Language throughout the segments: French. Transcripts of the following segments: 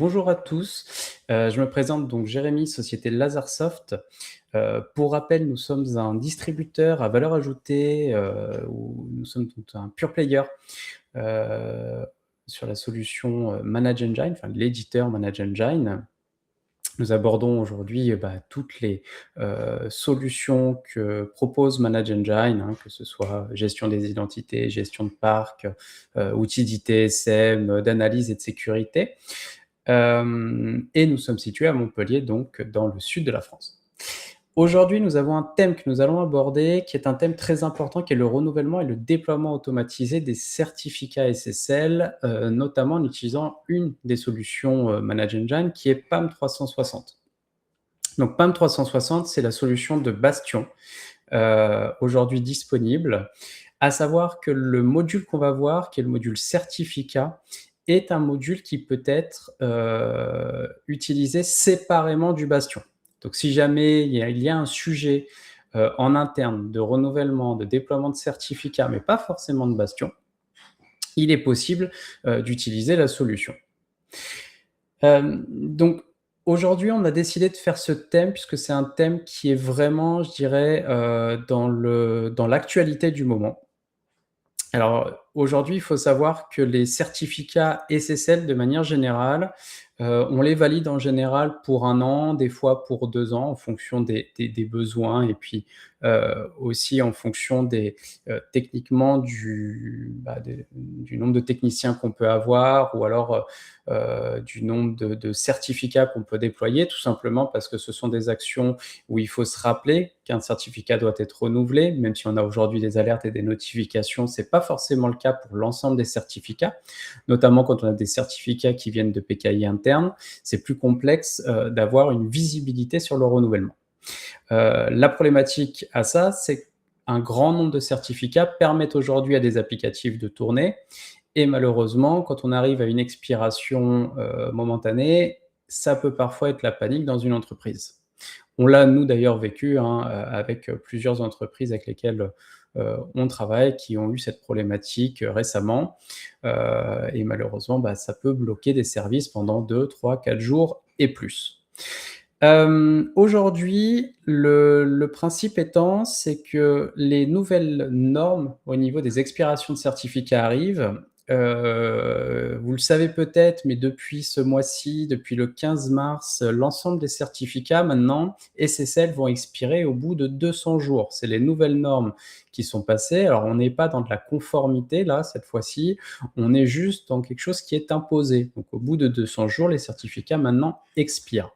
Bonjour à tous, je me présente donc Jérémy, société Lazarsoft. Pour rappel, nous sommes un distributeur à valeur ajoutée, où nous sommes donc un pure player, heu, sur la solution, Manage Engine, enfin l'éditeur Manage Engine. Nous abordons aujourd'hui, toutes les, solutions que propose Manage Engine, hein, que ce soit gestion des identités, gestion de parc, outils d'ITSM, d'analyse et de sécurité. Et nous sommes situés à Montpellier, donc dans le sud de la France. Aujourd'hui, nous avons un thème que nous allons aborder, qui est un thème très important, qui est le renouvellement et le déploiement automatisé des certificats SSL, notamment en utilisant une des solutions, Manage Engine, qui est PAM 360. Donc PAM 360, c'est la solution de Bastion, aujourd'hui disponible. À savoir que le module qu'on va voir, qui est le module certificat, est un module qui peut être, utilisé séparément du Bastion. Donc si jamais il y a un sujet, en interne de renouvellement, de déploiement de certificats, mais pas forcément de Bastion, il est possible, d'utiliser la solution. Donc aujourd'hui, on a décidé de faire ce thème puisque c'est un thème qui est vraiment, je dirais, dans l'actualité du moment. Alors, aujourd'hui, il faut savoir que les certificats SSL, de manière générale, on les valide en général pour 1 an, des fois pour 2 ans, en fonction des besoins et puis, aussi en fonction techniquement du nombre de techniciens qu'on peut avoir ou alors, du nombre de certificats qu'on peut déployer. Tout simplement parce que ce sont des actions où il faut se rappeler qu'un certificat doit être renouvelé, même si on a aujourd'hui des alertes et des notifications, c'est pas forcément le cas pour l'ensemble des certificats, notamment quand on a des certificats qui viennent de PKI internes, c'est plus complexe, d'avoir une visibilité sur le renouvellement. La problématique à ça, c'est qu'un grand nombre de certificats permettent aujourd'hui à des applicatifs de tourner et malheureusement, quand on arrive à une expiration, momentanée, ça peut parfois être la panique dans une entreprise. On l'a, nous, d'ailleurs vécu, hein, avec, plusieurs entreprises avec lesquelles, on travaille, qui ont eu cette problématique, récemment, et malheureusement, ça peut bloquer des services pendant 2, 3, 4 jours et plus. Aujourd'hui, le principe étant, c'est que les nouvelles normes au niveau des expirations de certificats arrivent. Vous le savez peut-être, mais depuis ce mois-ci, depuis le 15 mars, l'ensemble des certificats maintenant SSL vont expirer au bout de 200 jours. C'est les nouvelles normes qui sont passées. Alors on n'est pas dans de la conformité là, cette fois-ci, on est juste dans quelque chose qui est imposé. Donc au bout de 200 jours, les certificats maintenant expirent.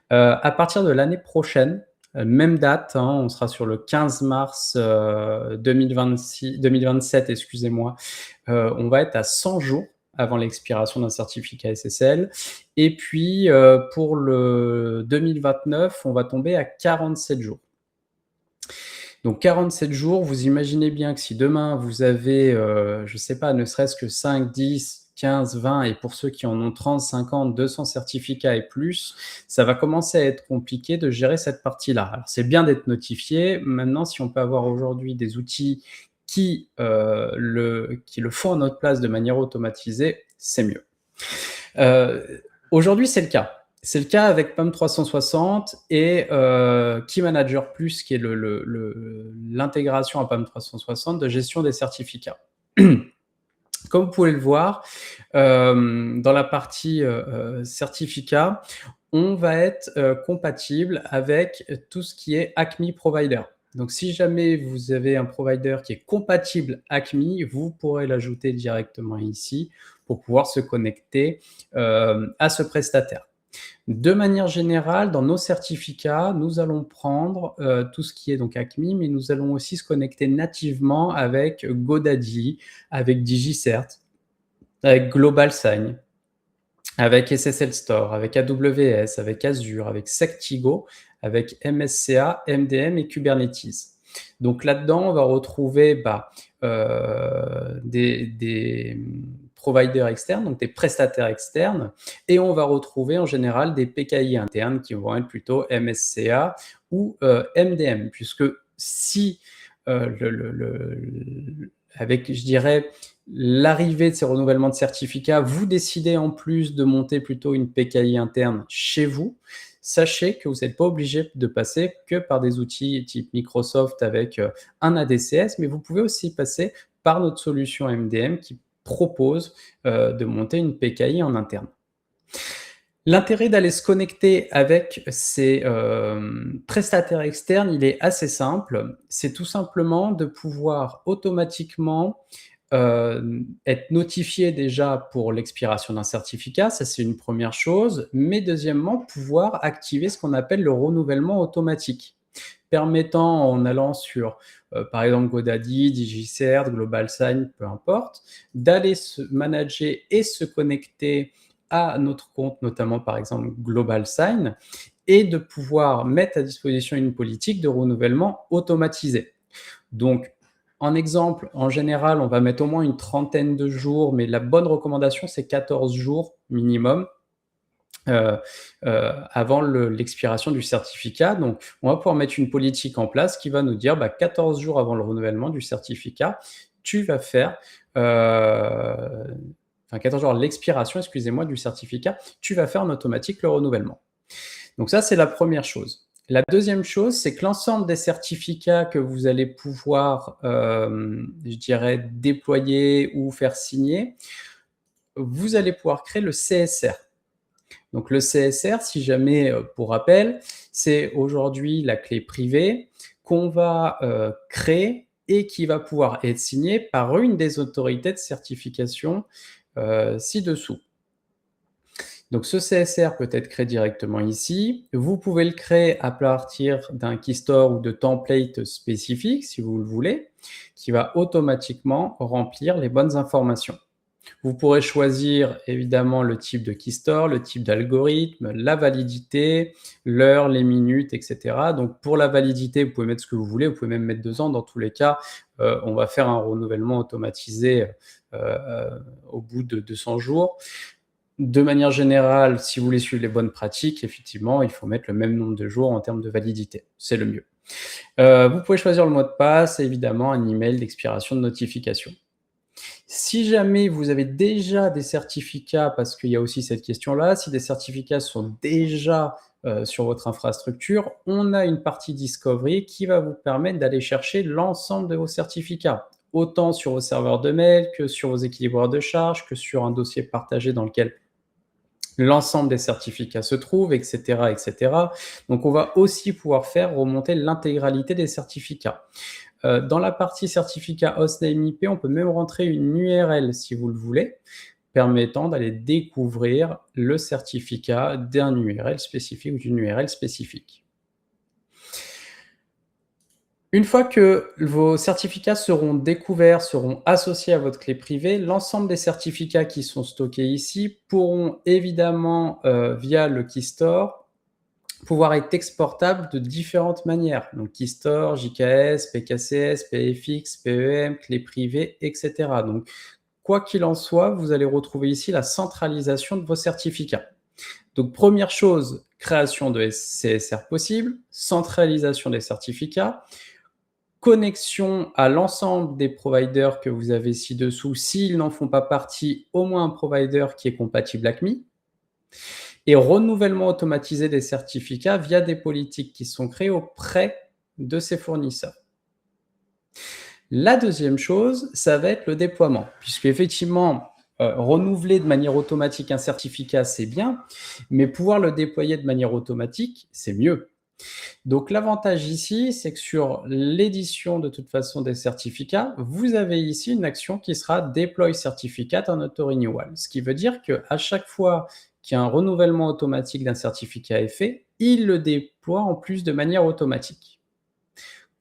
À partir de l'année prochaine, même date, hein, on sera sur le 15 mars, 2027, excusez-moi, on va être à 100 jours avant l'expiration d'un certificat SSL et puis, pour le 2029, on va tomber à 47 jours. Donc 47 jours, vous imaginez bien que si demain vous avez, je sais pas, ne serait-ce que 5, 10, 15, 20 et pour ceux qui en ont 30, 50, 200 certificats et plus, ça va commencer à être compliqué de gérer cette partie-là. Alors c'est bien d'être notifié. Maintenant, si on peut avoir aujourd'hui des outils qui le font à notre place de manière automatisée, c'est mieux. Aujourd'hui, c'est le cas. C'est le cas avec PAM 360 et Key Manager Plus, qui est l'intégration à PAM 360 de gestion des certificats. Comme vous pouvez le voir, dans la partie certificat, on va être compatible avec tout ce qui est ACMI Provider. Donc si jamais vous avez un provider qui est compatible ACMI, vous pourrez l'ajouter directement ici pour pouvoir se connecter à ce prestataire. De manière générale, dans nos certificats, nous allons prendre tout ce qui est donc ACMI, mais nous allons aussi se connecter nativement avec GoDaddy, avec DigiCert, avec GlobalSign, avec SSL Store, avec AWS, avec Azure, avec Sectigo, avec MSCA, MDM et Kubernetes. Donc là-dedans, on va retrouver des providers externes, donc des prestataires externes, et on va retrouver en général des PKI internes qui vont être plutôt MSCA ou MDM, puisque si avec, je dirais, l'arrivée de ces renouvellements de certificats, vous décidez en plus de monter plutôt une PKI interne chez vous, sachez que vous n'êtes pas obligé de passer que par des outils type Microsoft avec un ADCS, mais vous pouvez aussi passer par notre solution MDM qui propose de monter une PKI en interne. L'intérêt d'aller se connecter avec ces prestataires externes, il est assez simple. C'est tout simplement de pouvoir automatiquement être notifié déjà pour l'expiration d'un certificat, ça c'est une première chose, mais deuxièmement, pouvoir activer ce qu'on appelle le renouvellement automatique, permettant en allant sur, par exemple GoDaddy, DigiCert, GlobalSign, peu importe, d'aller se manager et se connecter à notre compte, notamment par exemple GlobalSign, et de pouvoir mettre à disposition une politique de renouvellement automatisé. Donc, en exemple, en général, on va mettre au moins une trentaine de jours, mais la bonne recommandation, c'est 14 jours minimum avant l'expiration du certificat. Donc, on va pouvoir mettre une politique en place qui va nous dire 14 jours avant le renouvellement du certificat, tu vas faire, enfin 14 jours à l'expiration, excusez-moi, du certificat, tu vas faire en automatique le renouvellement. Donc ça, c'est la première chose. La deuxième chose, c'est que l'ensemble des certificats que vous allez pouvoir, je dirais, déployer ou faire signer, vous allez pouvoir créer le CSR. Donc le CSR, si jamais, pour rappel, c'est aujourd'hui la clé privée qu'on va créer et qui va pouvoir être signée par une des autorités de certification ci-dessous. Donc ce CSR peut être créé directement ici. Vous pouvez le créer à partir d'un keystore ou de template spécifique, si vous le voulez, qui va automatiquement remplir les bonnes informations. Vous pourrez choisir évidemment le type de keystore, le type d'algorithme, la validité, l'heure, les minutes, etc. Donc pour la validité, vous pouvez mettre ce que vous voulez, vous pouvez même mettre 2 ans. Dans tous les cas, on va faire un renouvellement automatisé au bout de 200 jours. De manière générale, si vous voulez suivre les bonnes pratiques, effectivement, il faut mettre le même nombre de jours en termes de validité. C'est le mieux. Vous pouvez choisir le mot de passe et évidemment un email d'expiration de notification. Si jamais vous avez déjà des certificats, parce qu'il y a aussi cette question-là, si des certificats sont déjà sur votre infrastructure, on a une partie discovery qui va vous permettre d'aller chercher l'ensemble de vos certificats, autant sur vos serveurs de mail que sur vos équilibreurs de charge, que sur un dossier partagé dans lequel l'ensemble des certificats se trouve, etc., etc. Donc, on va aussi pouvoir faire remonter l'intégralité des certificats. Dans la partie certificat hostname IP, on peut même rentrer une URL si vous le voulez, permettant d'aller découvrir le certificat d'un URL spécifique ou d'une URL spécifique. Une fois que vos certificats seront découverts, seront associés à votre clé privée, l'ensemble des certificats qui sont stockés ici pourront évidemment, via le keystore, pouvoir être exportables de différentes manières. Donc keystore, JKS, PKCS, PFX, PEM, clé privée, etc. Donc quoi qu'il en soit, vous allez retrouver ici la centralisation de vos certificats. Donc première chose, création de CSR possible, centralisation des certificats, connexion à l'ensemble des providers que vous avez ci-dessous. S'ils n'en font pas partie, au moins un provider qui est compatible ACME. Et renouvellement automatisé des certificats via des politiques qui sont créées auprès de ces fournisseurs. La deuxième chose, ça va être le déploiement, puisque effectivement, renouveler de manière automatique un certificat, c'est bien, mais pouvoir le déployer de manière automatique, c'est mieux. Donc l'avantage ici, c'est que sur l'édition de toute façon des certificats, vous avez ici une action qui sera Deploy Certificate en Auto-Renewal. Ce qui veut dire qu'à chaque fois qu'il y a un renouvellement automatique d'un certificat est fait, il le déploie en plus de manière automatique.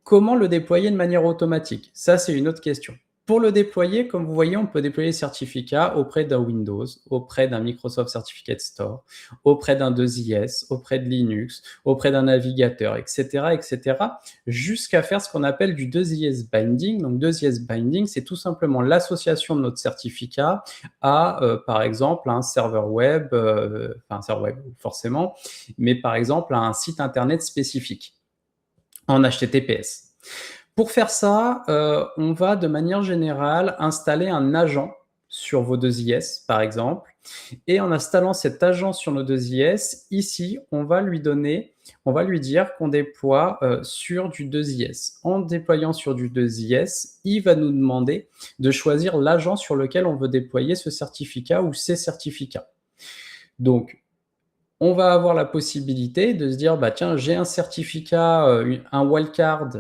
Comment le déployer de manière automatique? Ça, c'est une autre question. Pour le déployer, comme vous voyez, on peut déployer le certificat auprès d'un Windows, auprès d'un Microsoft Certificate Store, auprès d'un 2IS, auprès de Linux, auprès d'un navigateur, etc., etc., jusqu'à faire ce qu'on appelle du 2IS binding. Donc 2IS binding, c'est tout simplement l'association de notre certificat à, par exemple, un serveur web, enfin un serveur web forcément, mais par exemple à un site internet spécifique en HTTPS. Pour faire ça, on va de manière générale installer un agent sur vos 2 IS, par exemple, et en installant cet agent sur nos 2 IS, ici, on va lui dire qu'on déploie, sur du 2 IS. En déployant sur du 2 IS, il va nous demander de choisir l'agent sur lequel on veut déployer ce certificat ou ces certificats. Donc, on va avoir la possibilité de se dire, bah tiens, j'ai un certificat, un wildcard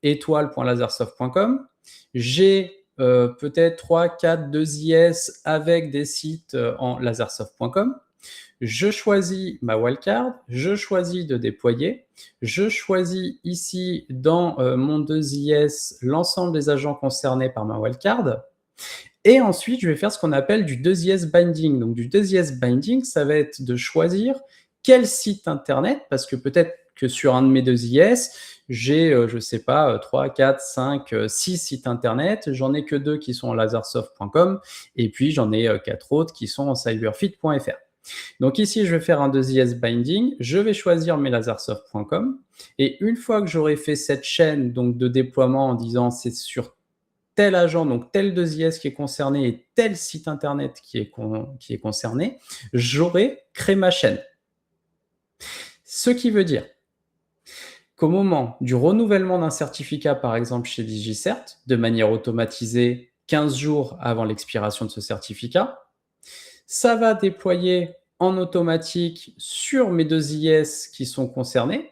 étoile.lasersoft.com. J'ai peut-être 3, 4, 2 IS avec des sites en lasersoft.com. Je choisis ma wildcard, je choisis de déployer, je choisis ici dans mon 2 IS l'ensemble des agents concernés par ma wildcard. Et ensuite, je vais faire ce qu'on appelle du 2IS binding. Donc, du 2IS binding, ça va être de choisir quel site internet, parce que peut-être que sur un de mes 2IS, j'ai, je ne sais pas, 3, 4, 5, 6 sites internet. J'en ai que 2 qui sont en lasersoft.com et puis j'en ai 4 autres qui sont en cyberfit.fr. Donc ici, je vais faire un 2IS binding. Je vais choisir mes lasersoft.com et une fois que j'aurai fait cette chaîne donc, de déploiement en disant c'est sur tel agent, donc tel 2IS qui est concerné et tel site internet qui est concerné, j'aurai créé ma chaîne. Ce qui veut dire qu'au moment du renouvellement d'un certificat, par exemple chez DigiCert, de manière automatisée 15 jours avant l'expiration de ce certificat, ça va déployer en automatique sur mes 2IS qui sont concernés,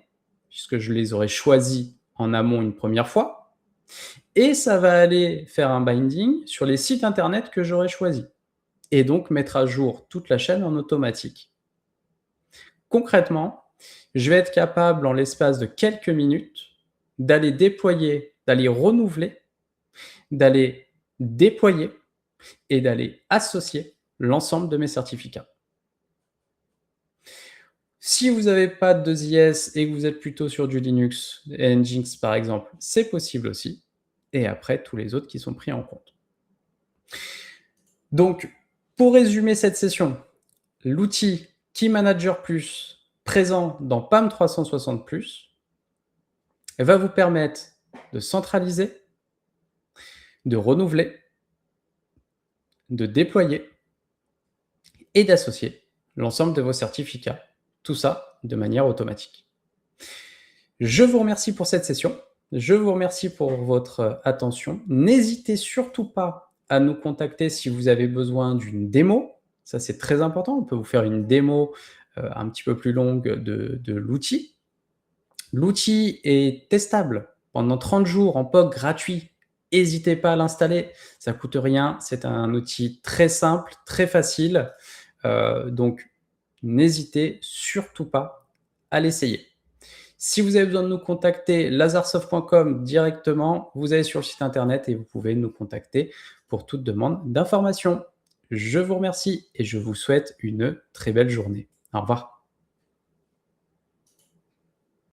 puisque je les aurai choisis en amont une première fois, et ça va aller faire un binding sur les sites internet que j'aurais choisis et donc mettre à jour toute la chaîne en automatique. Concrètement, je vais être capable en l'espace de quelques minutes d'aller déployer, d'aller renouveler, d'aller déployer et d'aller associer l'ensemble de mes certificats. Si vous n'avez pas de 2IS et que vous êtes plutôt sur du Linux, Nginx par exemple, c'est possible aussi. Et après, tous les autres qui sont pris en compte. Donc, pour résumer cette session, l'outil Key Manager Plus présent dans PAM 360 Plus va vous permettre de centraliser, de renouveler, de déployer et d'associer l'ensemble de vos certificats. Tout ça de manière automatique. Je vous remercie pour cette session. Je vous remercie pour votre attention. N'hésitez surtout pas à nous contacter si vous avez besoin d'une démo. Ça, c'est très important. On peut vous faire une démo un petit peu plus longue de l'outil. L'outil est testable pendant 30 jours en POC gratuit. N'hésitez pas à l'installer. Ça ne coûte rien. C'est un outil très simple, très facile. Donc, n'hésitez surtout pas à l'essayer. Si vous avez besoin de nous contacter, lasersoft.com directement, vous allez sur le site internet et vous pouvez nous contacter pour toute demande d'information. Je vous remercie et je vous souhaite une très belle journée. Au revoir.